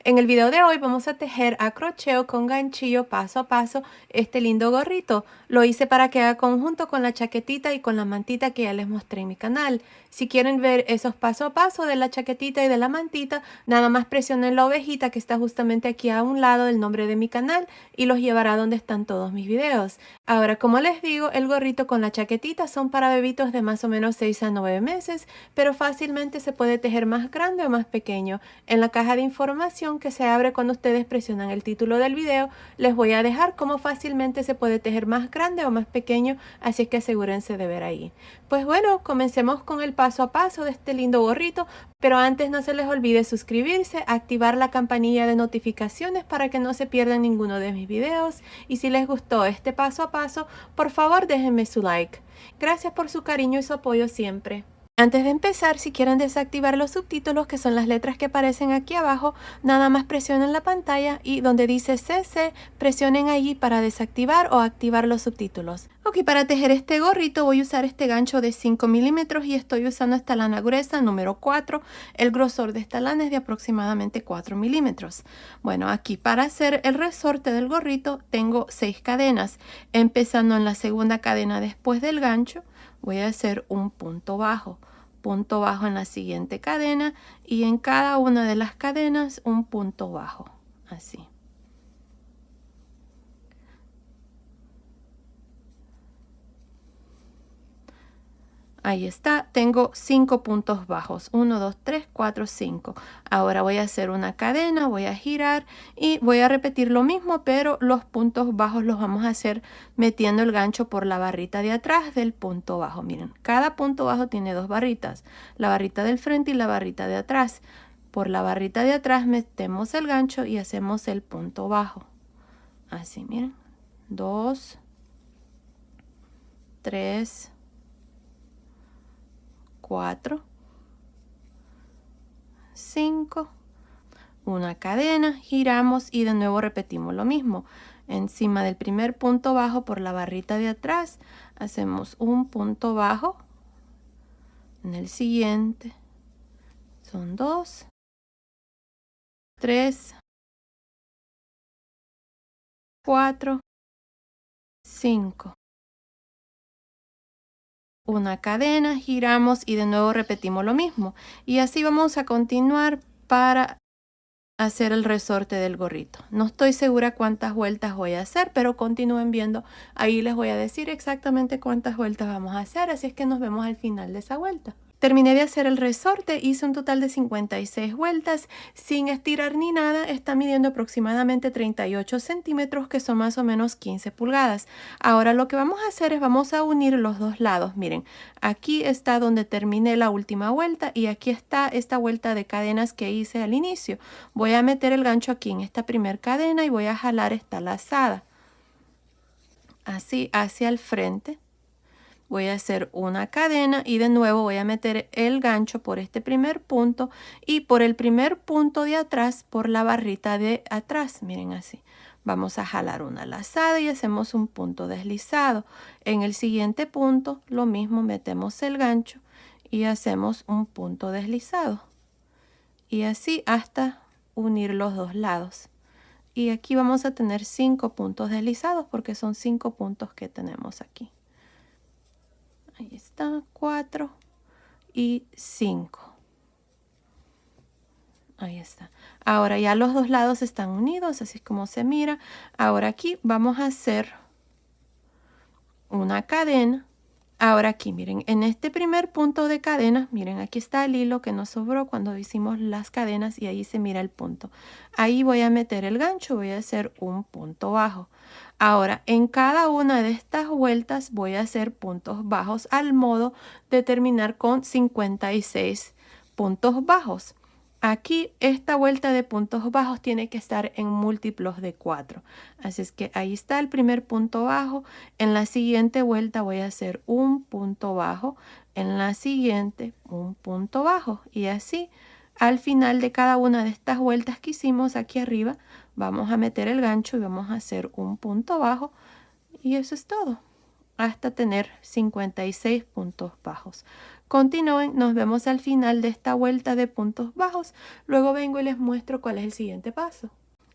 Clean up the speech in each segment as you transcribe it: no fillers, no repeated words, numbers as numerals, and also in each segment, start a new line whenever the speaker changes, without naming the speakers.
En el video de hoy vamos a tejer a crochet con ganchillo paso a paso este lindo gorrito. Lo hice para que haga conjunto con la chaquetita y con la mantita que ya les mostré en mi canal. Si quieren ver esos paso a paso de la chaquetita y de la mantita, nada más presionen la ovejita que está justamente aquí a un lado del nombre de mi canal y los llevará donde están todos mis videos. Ahora, como les digo, el gorrito con la chaquetita son para bebitos de más o menos 6 a 9 meses, pero fácilmente se puede tejer más grande o más pequeño. En la caja de información que se abre cuando ustedes presionan el título del video, les voy a dejar cómo fácilmente se puede tejer más grande o más pequeño, así es que asegúrense de ver ahí. Pues bueno, comencemos con el paso a paso de este lindo gorrito, pero antes no se les olvide suscribirse, activar la campanilla de notificaciones para que no se pierdan ninguno de mis videos, y si les gustó este paso a paso, por favor déjenme su like. Gracias por su cariño y su apoyo siempre. Antes de empezar, si quieren desactivar los subtítulos, que son las letras que aparecen aquí abajo, nada más presionen la pantalla y donde dice CC, presionen allí para desactivar o activar los subtítulos. Ok, para tejer este gorrito voy a usar este gancho de 5 milímetros y estoy usando esta lana gruesa número 4. El grosor de esta lana es de aproximadamente 4 milímetros. Bueno, aquí para hacer el resorte del gorrito tengo 6 cadenas. Empezando en la segunda cadena después del gancho, voy a hacer un punto bajo en la siguiente cadena y en cada una de las cadenas un punto bajo, así. Ahí está, tengo 5 puntos bajos, 1, 2, 3, 4, 5. Ahora voy a hacer una cadena, voy a girar y voy a repetir lo mismo, pero los puntos bajos los vamos a hacer metiendo el gancho por la barrita de atrás del punto bajo. Miren, cada punto bajo tiene dos barritas, la barrita del frente y la barrita de atrás. Por la barrita de atrás metemos el gancho y hacemos el punto bajo. Así, miren, 2, 3, 4, 5, una cadena, giramos y de nuevo repetimos lo mismo. Encima del primer punto bajo por la barrita de atrás hacemos un punto bajo. En el siguiente son 2, 3, 4, 5. Una cadena, giramos y de nuevo repetimos lo mismo. Y así vamos a continuar para hacer el resorte del gorrito. No estoy segura cuántas vueltas voy a hacer, pero continúen viendo. Ahí les voy a decir exactamente cuántas vueltas vamos a hacer, así es que nos vemos al final de esa vuelta. Terminé de hacer el resorte, hice un total de 56 vueltas, sin estirar ni nada. Está midiendo aproximadamente 38 centímetros, que son más o menos 15 pulgadas. Ahora lo que vamos a hacer es vamos a unir los dos lados. Miren, aquí está donde terminé la última vuelta y aquí está esta vuelta de cadenas que hice al inicio. Voy a meter el gancho aquí en esta primera cadena y voy a jalar esta lazada. Así hacia el frente. Voy a hacer una cadena y de nuevo voy a meter el gancho por este primer punto y por el primer punto de atrás por la barrita de atrás. Miren así. Vamos a jalar una lazada y hacemos un punto deslizado. En el siguiente punto lo mismo, metemos el gancho y hacemos un punto deslizado. Y así hasta unir los dos lados. Y aquí vamos a tener 5 puntos deslizados porque son 5 puntos que tenemos aquí. Ahí está, 4 y 5. Ahí está. Ahora ya los dos lados están unidos, así es como se mira. Ahora aquí vamos a hacer una cadena. Ahora aquí, miren, en este primer punto de cadena, miren, aquí está el hilo que nos sobró cuando hicimos las cadenas y ahí se mira el punto. Ahí voy a meter el gancho, voy a hacer un punto bajo. Ahora, en cada una de estas vueltas voy a hacer puntos bajos al modo de terminar con 56 puntos bajos. Aquí esta vuelta de puntos bajos tiene que estar en múltiplos de 4. Así es que ahí está el primer punto bajo. En la siguiente vuelta voy a hacer un punto bajo. En la siguiente un punto bajo. Y así al final de cada una de estas vueltas que hicimos aquí arriba vamos a meter el gancho y vamos a hacer un punto bajo. Y eso es todo. hasta tener 56 puntos bajos. Continúen, nos vemos al final de esta vuelta de puntos bajos. Luego vengo y les muestro cuál es el siguiente paso.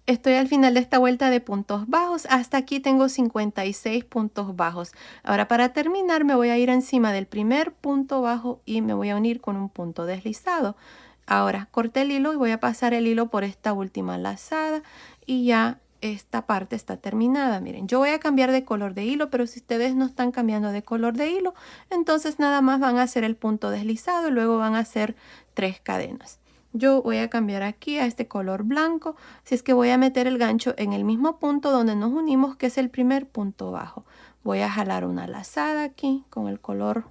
Estoy al final de esta vuelta de puntos bajos. Hasta aquí tengo 56 puntos bajos. Ahora para terminar me voy a ir encima del primer punto bajo y me voy a unir con un punto deslizado. Ahora corté el hilo y voy a pasar el hilo por esta última lazada y ya esta parte está terminada. Miren, yo voy a cambiar de color de hilo, pero si ustedes no están cambiando de color de hilo, entonces nada más van a hacer el punto deslizado y luego van a hacer 3 cadenas. Yo voy a cambiar aquí a este color blanco, si es que voy a meter el gancho en el mismo punto donde nos unimos, que es el primer punto bajo. Voy a jalar una lazada aquí con el color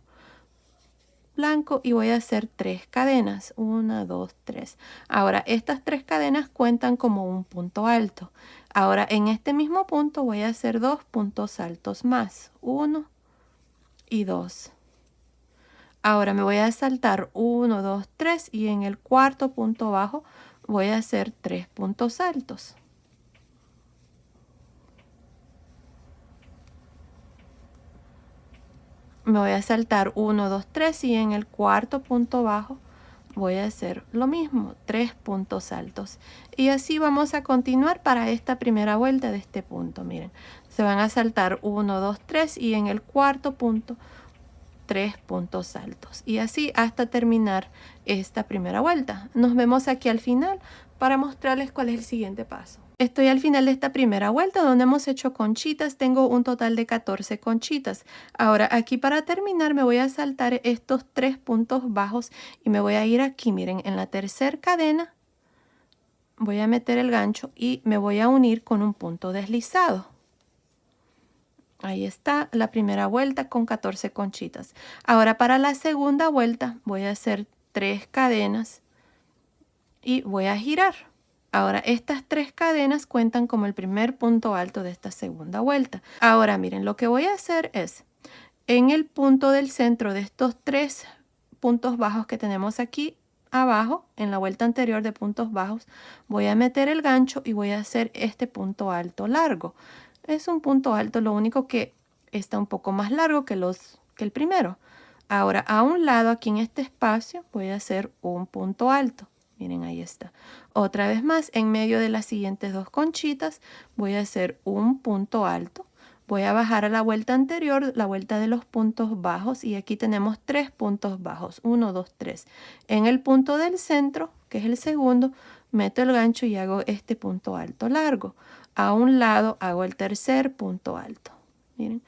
blanco y voy a hacer 3 cadenas, 1, 2, 3. Ahora estas 3 cadenas cuentan como un punto alto. Ahora en este mismo punto voy a hacer 2 puntos altos más, 1 y 2. Ahora me voy a saltar 1, 2, 3 y en el cuarto punto bajo voy a hacer 3 puntos altos. Me voy a saltar 1, 2, 3 y en el cuarto punto bajo voy a hacer lo mismo, 3 puntos altos. Y así vamos a continuar para esta primera vuelta de este punto. Miren, se van a saltar 1, 2, 3 y en el cuarto punto 3 puntos altos. Y así hasta terminar esta primera vuelta. Nos vemos aquí al final para mostrarles cuál es el siguiente paso. Estoy al final de esta primera vuelta donde hemos hecho conchitas. Tengo un total de 14 conchitas. Ahora aquí para terminar me voy a saltar estos 3 puntos bajos y me voy a ir aquí. Miren, en la tercera cadena voy a meter el gancho y me voy a unir con un punto deslizado. Ahí está la primera vuelta con 14 conchitas. Ahora para la segunda vuelta voy a hacer 3 cadenas y voy a girar. Ahora estas 3 cadenas cuentan como el primer punto alto de esta segunda vuelta. Ahora miren, lo que voy a hacer es en el punto del centro de estos 3 puntos bajos que tenemos aquí abajo, en la vuelta anterior de puntos bajos, voy a meter el gancho y voy a hacer este punto alto largo. Es un punto alto, lo único que está un poco más largo que el primero. Ahora a un lado aquí en este espacio voy a hacer un punto alto. Miren, ahí está. Otra vez más, en medio de las siguientes 2 conchitas voy a hacer un punto alto. Voy a bajar a la vuelta anterior, la vuelta de los puntos bajos, y aquí tenemos 3 puntos bajos, 1, 2, 3. En el punto del centro, que es el segundo, meto el gancho y hago este punto alto largo. A un lado hago el tercer punto alto. Miren,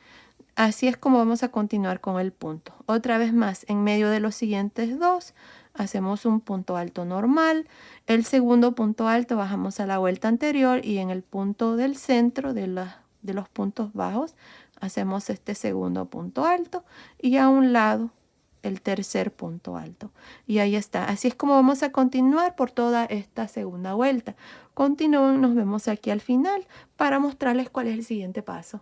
así es como vamos a continuar con el punto. Otra vez más, en medio de los siguientes 2, hacemos un punto alto normal. El segundo punto alto bajamos a la vuelta anterior y en el punto del centro de los puntos bajos hacemos este segundo punto alto y a un lado el tercer punto alto. Y ahí está. Así es como vamos a continuar por toda esta segunda vuelta. Continúen, nos vemos aquí al final para mostrarles cuál es el siguiente paso.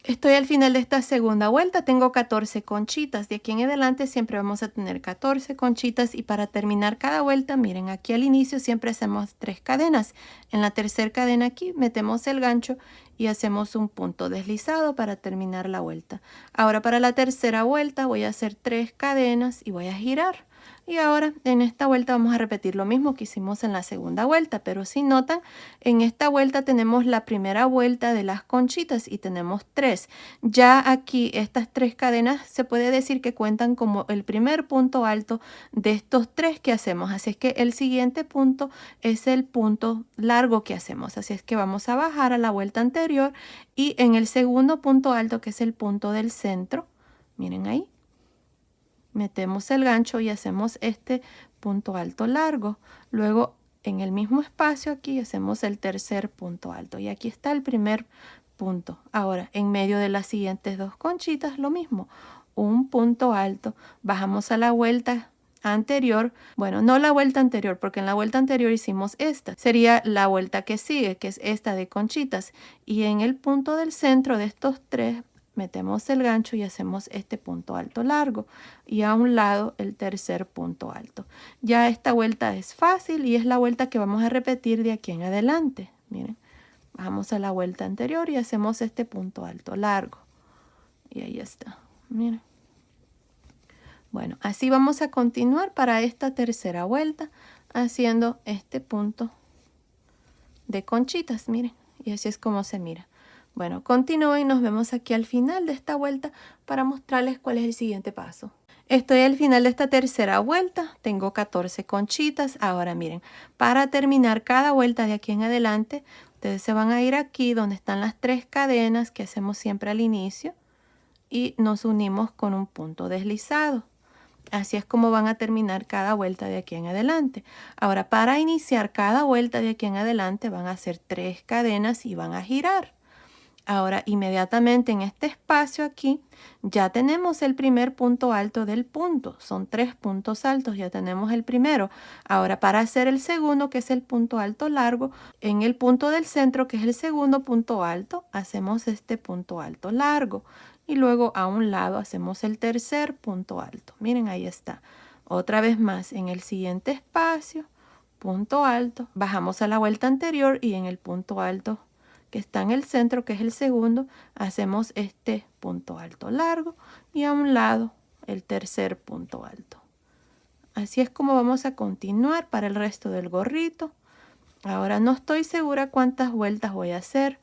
Estoy al final de esta segunda vuelta, tengo 14 conchitas. De aquí en adelante siempre vamos a tener 14 conchitas y para terminar cada vuelta, miren, aquí al inicio siempre hacemos 3 cadenas. En la tercera cadena aquí metemos el gancho y hacemos un punto deslizado para terminar la vuelta. Ahora para la tercera vuelta voy a hacer 3 cadenas y voy a girar. Y ahora en esta vuelta vamos a repetir lo mismo que hicimos en la segunda vuelta, pero si notan, en esta vuelta tenemos la primera vuelta de las conchitas y tenemos 3. Ya aquí estas 3 cadenas se puede decir que cuentan como el primer punto alto de estos 3 que hacemos. Así es que el siguiente punto es el punto largo que hacemos. Así es que vamos a bajar a la vuelta anterior y en el segundo punto alto, que es el punto del centro, miren ahí, metemos el gancho y hacemos este punto alto largo. Luego en el mismo espacio aquí hacemos el tercer punto alto y aquí está el primer punto. Ahora en medio de las siguientes 2 conchitas lo mismo, un punto alto, bajamos a la vuelta anterior, bueno, no la vuelta anterior porque en la vuelta anterior hicimos esta, sería la vuelta que sigue, que es esta de conchitas, y en el punto del centro de estos 3 metemos el gancho y hacemos este punto alto largo y a un lado el tercer punto alto. Ya esta vuelta es fácil y es la vuelta que vamos a repetir de aquí en adelante. Miren, bajamos a la vuelta anterior y hacemos este punto alto largo Y ahí está, miren. Bueno, así vamos a continuar para esta tercera vuelta haciendo este punto de conchitas, miren. Y así es como se mira. Bueno, continúen y nos vemos aquí al final de esta vuelta para mostrarles cuál es el siguiente paso. Estoy al final de esta tercera vuelta, tengo 14 conchitas. Ahora miren, para terminar cada vuelta de aquí en adelante, ustedes se van a ir aquí donde están las 3 cadenas que hacemos siempre al inicio y nos unimos con un punto deslizado. Así es como van a terminar cada vuelta de aquí en adelante. Ahora, para iniciar cada vuelta de aquí en adelante van a hacer 3 cadenas y van a girar. Ahora, inmediatamente en este espacio aquí, ya tenemos el primer punto alto del punto. Son 3 puntos altos, ya tenemos el primero. Ahora, para hacer el segundo, que es el punto alto largo, en el punto del centro, que es el segundo punto alto, hacemos este punto alto largo. Y luego a un lado hacemos el tercer punto alto. Miren, ahí está. Otra vez más, en el siguiente espacio, punto alto, bajamos a la vuelta anterior y en el punto alto que está en el centro, que es el segundo, hacemos este punto alto largo y a un lado el tercer punto alto. Así es como vamos a continuar para el resto del gorrito. Ahora no estoy segura cuántas vueltas voy a hacer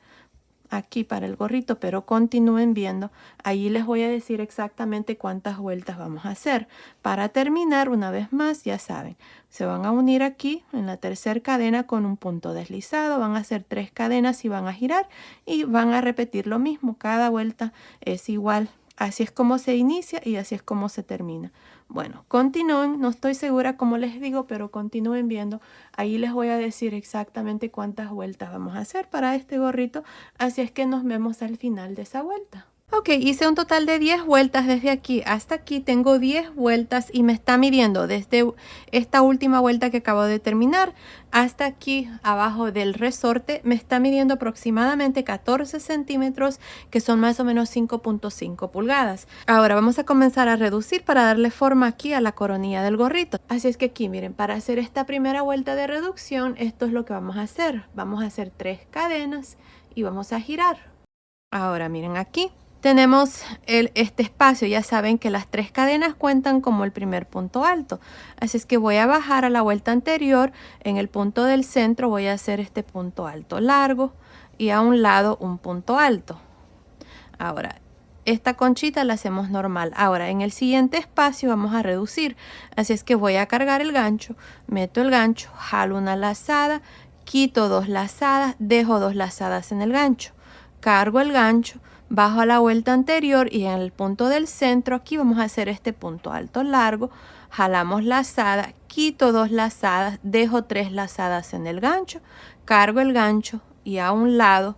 aquí para el gorrito, pero continúen viendo. Allí les voy a decir exactamente cuántas vueltas vamos a hacer. Para terminar, una vez más, ya saben, se van a unir aquí en la tercera cadena con un punto deslizado, van a hacer 3 cadenas y van a girar y van a repetir lo mismo. Cada vuelta es igual. Así es como se inicia y así es como se termina. Bueno, continúen, no estoy segura como les digo, pero continúen viendo. Ahí les voy a decir exactamente cuántas vueltas vamos a hacer para este gorrito. Así es que nos vemos al final de esa vuelta. Ok, hice un total de 10 vueltas desde aquí hasta aquí. Tengo 10 vueltas y me está midiendo desde esta última vuelta que acabo de terminar hasta aquí abajo del resorte. Me está midiendo aproximadamente 14 centímetros, que son más o menos 5.5 pulgadas. Ahora vamos a comenzar a reducir para darle forma aquí a la coronilla del gorrito. Así es que aquí, miren, para hacer esta primera vuelta de reducción, esto es lo que vamos a hacer. Vamos a hacer 3 cadenas y vamos a girar. Ahora miren aquí. Tenemos este espacio, ya saben que las 3 cadenas cuentan como el primer punto alto. Así es que voy a bajar a la vuelta anterior, en el punto del centro voy a hacer este punto alto largo y a un lado un punto alto. Ahora, esta conchita la hacemos normal. Ahora, en el siguiente espacio vamos a reducir. Así es que voy a cargar el gancho, meto el gancho, jalo una lazada, quito 2 lazadas, dejo 2 lazadas en el gancho. Cargo el gancho, bajo a la vuelta anterior y en el punto del centro aquí vamos a hacer este punto alto largo, jalamos lazada, quito 2 lazadas, dejo 3 lazadas en el gancho, cargo el gancho y a un lado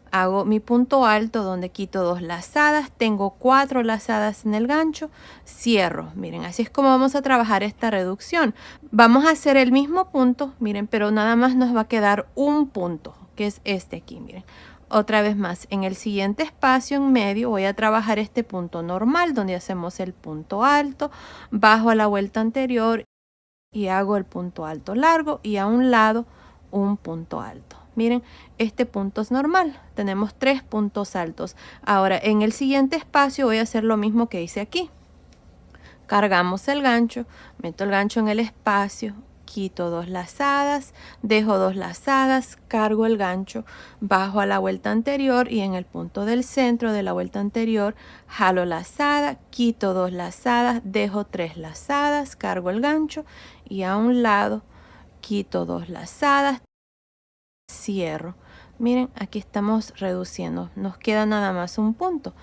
hago mi punto alto donde quito 2 lazadas, tengo 4 lazadas en el gancho, cierro. Miren, así es como vamos a trabajar esta reducción. Vamos a hacer el mismo punto, miren, pero nada más nos va a quedar un punto, que es este aquí, miren. Otra vez más, en el siguiente espacio en medio voy a trabajar este punto normal donde hacemos el punto alto, bajo a la vuelta anterior y hago el punto alto largo y a un lado un punto alto. Miren, este punto es normal, tenemos 3 puntos altos. Ahora en el siguiente espacio voy a hacer lo mismo que hice aquí. Cargamos el gancho, meto el gancho en el espacio, quito 2 lazadas, dejo 2 lazadas, cargo el gancho, bajo a la vuelta anterior y en el punto del centro de la vuelta anterior jalo lazada, quito 2 lazadas, dejo 3 lazadas, cargo el gancho y a un lado quito 2 lazadas, cierro. Miren, aquí estamos reduciendo, nos queda nada más un punto.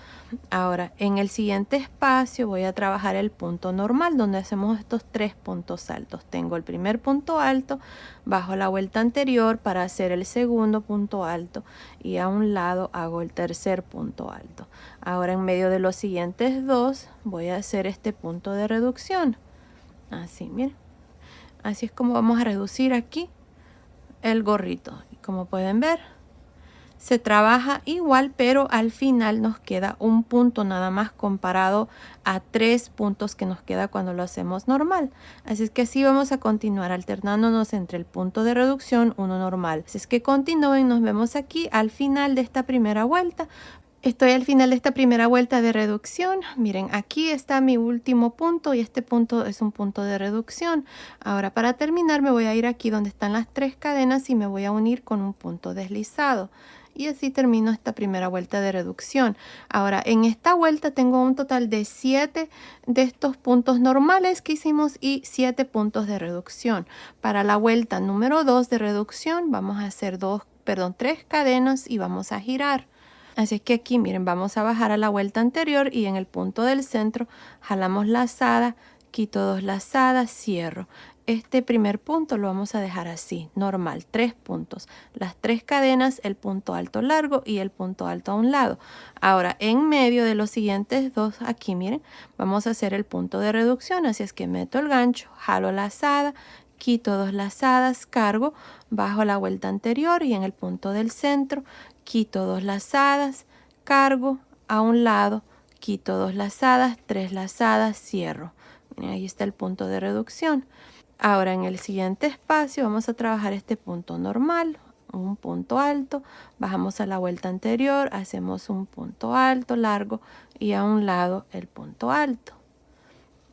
Ahora, en el siguiente espacio voy a trabajar el punto normal, donde hacemos estos 3 puntos altos. Tengo el primer punto alto, bajo la vuelta anterior para hacer el segundo punto alto y a un lado hago el tercer punto alto. Ahora, en medio de los siguientes 2 voy a hacer este punto de reducción. Así, miren. Así es como vamos a reducir aquí el gorrito. Y como pueden ver, se trabaja igual, pero al final nos queda un punto nada más comparado a 3 puntos que nos queda cuando lo hacemos normal. Así es que así vamos a continuar alternándonos entre el punto de reducción, uno normal. Así es que continúen, nos vemos aquí al final de esta primera vuelta. Estoy al final de esta primera vuelta de reducción. Miren, aquí está mi último punto y este punto es un punto de reducción. Ahora para terminar me voy a ir aquí donde están las 3 cadenas y me voy a unir con un punto deslizado. Y así termino esta primera vuelta de reducción. Ahora en esta vuelta tengo un total de 7 de estos puntos normales que hicimos y 7 puntos de reducción. Para la vuelta número 2 de reducción vamos a hacer 3 cadenas y vamos a girar. Así es que aquí, miren, vamos a bajar a la vuelta anterior y en el punto del centro jalamos lazada, quito 2 lazadas, cierro. Este primer punto lo vamos a dejar así, normal, 3 puntos. Las 3 cadenas, el punto alto largo y el punto alto a un lado. Ahora, en medio de los siguientes dos, aquí miren, vamos a hacer el punto de reducción. Así es que meto el gancho, jalo lazada, quito 2 lazadas, cargo, bajo la vuelta anterior y en el punto del centro quito 2 lazadas, cargo a un lado, quito 2 lazadas, 3 lazadas, cierro. Miren, ahí está el punto de reducción. Ahora en el siguiente espacio vamos a trabajar este punto normal, un punto alto, bajamos a la vuelta anterior, hacemos un punto alto largo y a un lado el punto alto.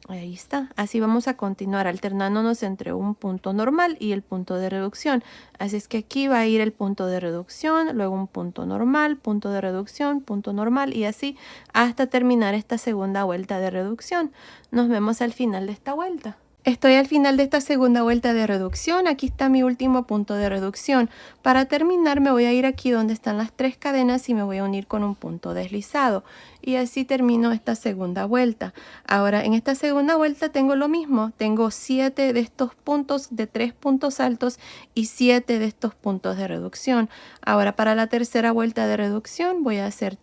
Ahí está. Así vamos a continuar alternándonos entre un punto normal y el punto de reducción. Así es que aquí va a ir el punto de reducción, luego un punto normal, punto de reducción, punto normal y así hasta terminar esta segunda vuelta de reducción. Nos vemos al final de esta vuelta. Estoy al final de esta segunda vuelta de reducción. Aquí está mi último punto de reducción. Para terminar me voy a ir aquí donde están las 3 cadenas y me voy a unir con un punto deslizado. Y así termino esta segunda vuelta. Ahora en esta segunda vuelta tengo lo mismo. Tengo 7 de estos puntos de 3 puntos altos y 7 de estos puntos de reducción. Ahora para la tercera vuelta de reducción voy a hacer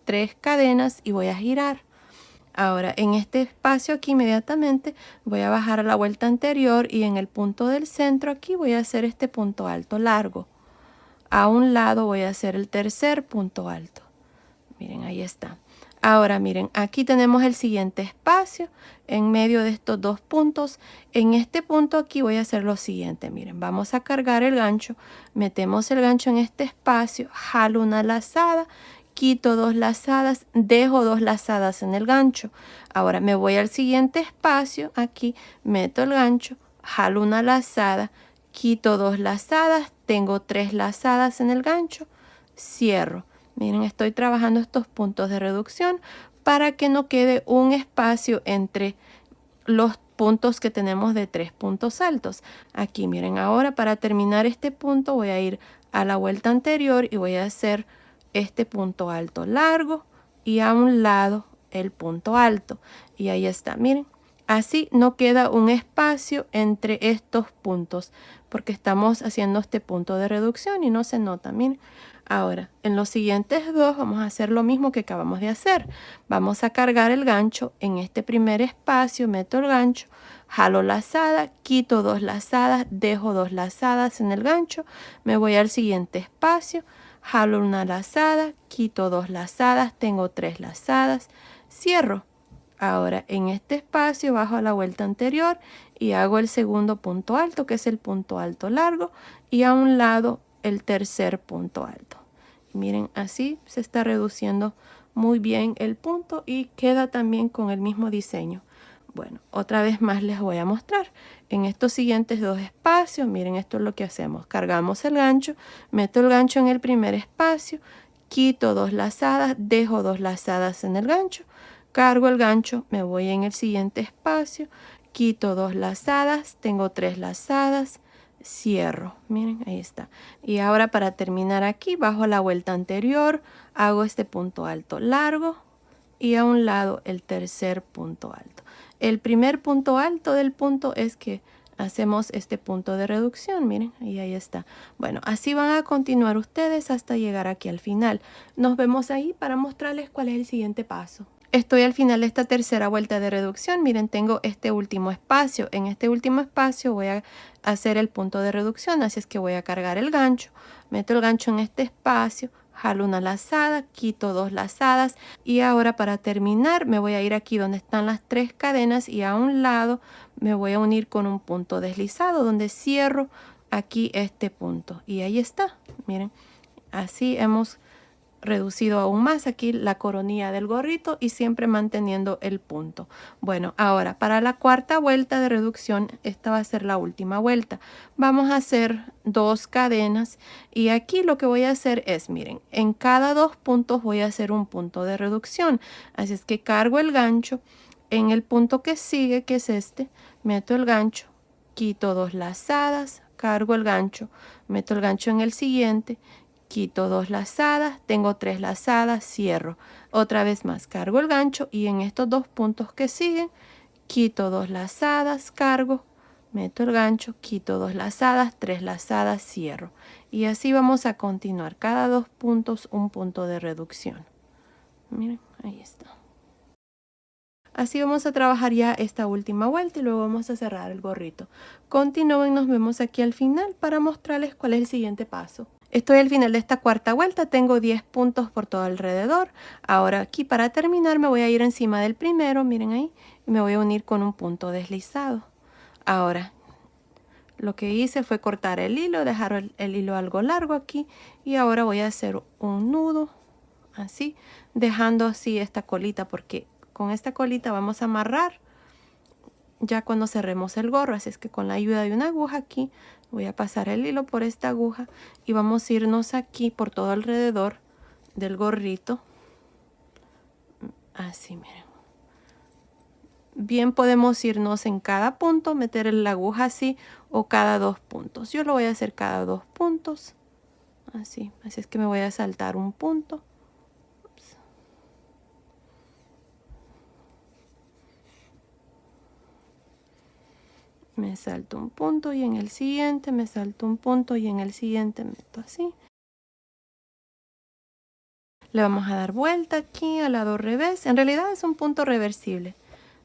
3 cadenas y voy a girar. Ahora en este espacio aquí inmediatamente voy a bajar a la vuelta anterior y en el punto del centro aquí voy a hacer este punto alto largo. A un lado voy a hacer el tercer punto alto. Miren, ahí está. Ahora miren, aquí tenemos el siguiente espacio en medio de estos dos puntos. En este punto aquí voy a hacer lo siguiente. Miren, vamos a cargar el gancho, metemos el gancho en este espacio, jalo una lazada, quito 2 lazadas, dejo 2 lazadas en el gancho. Ahora me voy al siguiente espacio, aquí meto el gancho, jalo una lazada, quito 2 lazadas, tengo 3 lazadas en el gancho, cierro. Miren, estoy trabajando estos puntos de reducción para que no quede un espacio entre los puntos que tenemos de 3 puntos altos. Aquí miren, ahora para terminar este punto voy a ir a la vuelta anterior y voy a hacer este punto alto largo y a un lado el punto alto. Y ahí está, miren. Así no queda un espacio entre estos puntos porque estamos haciendo este punto de reducción y no se nota, miren. Ahora, en los siguientes dos vamos a hacer lo mismo que acabamos de hacer. Vamos a cargar el gancho en este primer espacio, meto el gancho, jalo lazada, quito 2 lazadas, dejo 2 lazadas en el gancho, me voy al siguiente espacio, jalo una lazada, quito 2 lazadas, tengo 3 lazadas, cierro. Ahora en este espacio bajo a la vuelta anterior y hago el segundo punto alto, que es el punto alto largo, y a un lado el tercer punto alto. Miren, así se está reduciendo muy bien el punto y queda también con el mismo diseño. Bueno, otra vez más les voy a mostrar. En estos siguientes dos espacios, miren, esto es lo que hacemos. Cargamos el gancho, meto el gancho en el primer espacio, quito 2 lazadas, dejo 2 lazadas en el gancho, cargo el gancho, me voy en el siguiente espacio, quito 2 lazadas, tengo 3 lazadas, cierro. Miren, ahí está. Y ahora para terminar aquí, bajo la vuelta anterior, hago este punto alto largo y a un lado el tercer punto alto. El primer punto alto del punto es que hacemos este punto de reducción, miren, y ahí está. Bueno, así van a continuar ustedes hasta llegar aquí al final. Nos vemos ahí para mostrarles cuál es el siguiente paso. Estoy al final de esta tercera vuelta de reducción. Miren, tengo este último espacio. En este último espacio voy a hacer el punto de reducción, así es que voy a cargar el gancho, meto el gancho en este espacio, jalo una lazada, quito 2 lazadas y ahora para terminar me voy a ir aquí donde están las 3 cadenas y a un lado me voy a unir con un punto deslizado donde cierro aquí este punto y ahí está. Miren, así hemos reducido aún más aquí la coronilla del gorrito y siempre manteniendo el punto. Bueno, ahora para la cuarta vuelta de reducción, esta va a ser la última vuelta. Vamos a hacer 2 cadenas y aquí lo que voy a hacer es, miren, en cada 2 puntos voy a hacer un punto de reducción. Así es que cargo el gancho en el punto que sigue, que es este, meto el gancho, quito 2 lazadas, cargo el gancho, meto el gancho en el siguiente, quito 2 lazadas, tengo 3 lazadas, cierro. Otra vez más, cargo el gancho y en estos 2 puntos que siguen, quito 2 lazadas, cargo, meto el gancho, quito 2 lazadas, 3 lazadas, cierro. Y así vamos a continuar. Cada 2 puntos, un punto de reducción. Miren, ahí está. Así vamos a trabajar ya esta última vuelta y luego vamos a cerrar el gorrito. Continúen, nos vemos aquí al final para mostrarles cuál es el siguiente paso. Estoy al final de esta cuarta vuelta, tengo 10 puntos por todo alrededor. Ahora aquí para terminar me voy a ir encima del primero, miren ahí, y me voy a unir con un punto deslizado. Ahora, lo que hice fue cortar el hilo, dejar el hilo algo largo aquí y ahora voy a hacer un nudo, así, dejando así esta colita porque con esta colita vamos a amarrar ya cuando cerremos el gorro, así es que con la ayuda de una aguja aquí voy a pasar el hilo por esta aguja y vamos a irnos aquí por todo alrededor del gorrito, así miren. Bien podemos irnos en cada punto, meter la aguja así o cada 2 puntos. Yo lo voy a hacer cada 2 puntos, así es que me voy a saltar un punto. Me salto un punto y en el siguiente me salto un punto y en el siguiente meto así. Le vamos a dar vuelta aquí al lado revés. En realidad es un punto reversible,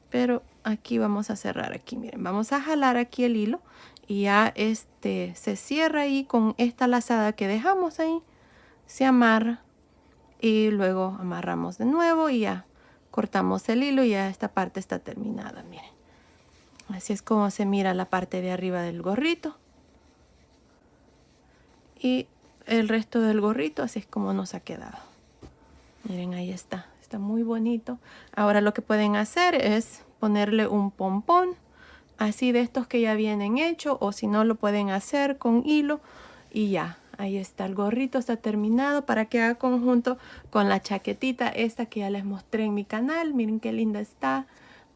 pero aquí vamos a cerrar aquí. Miren, vamos a jalar aquí el hilo y ya se cierra ahí con esta lazada que dejamos ahí. Se amarra y luego amarramos de nuevo y ya cortamos el hilo y ya esta parte está terminada. Miren. Así es como se mira la parte de arriba del gorrito. Y el resto del gorrito, así es como nos ha quedado. Miren, ahí está. Está muy bonito. Ahora lo que pueden hacer es ponerle un pompón. Así de estos que ya vienen hechos. O si no, lo pueden hacer con hilo. Y ya. Ahí está el gorrito. Está terminado para que haga conjunto con la chaquetita esta que ya les mostré en mi canal. Miren qué linda está.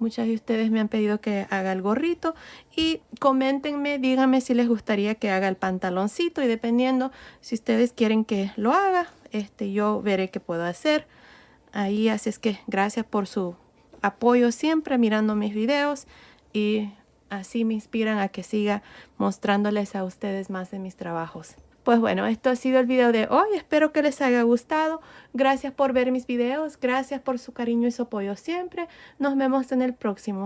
Muchas de ustedes me han pedido que haga el gorrito y coméntenme, díganme si les gustaría que haga el pantaloncito y dependiendo si ustedes quieren que lo haga, yo veré qué puedo hacer. Ahí, así es que gracias por su apoyo siempre mirando mis videos y así me inspiran a que siga mostrándoles a ustedes más de mis trabajos. Pues bueno, esto ha sido el video de hoy. Espero que les haya gustado. Gracias por ver mis videos. Gracias por su cariño y su apoyo siempre. Nos vemos en el próximo.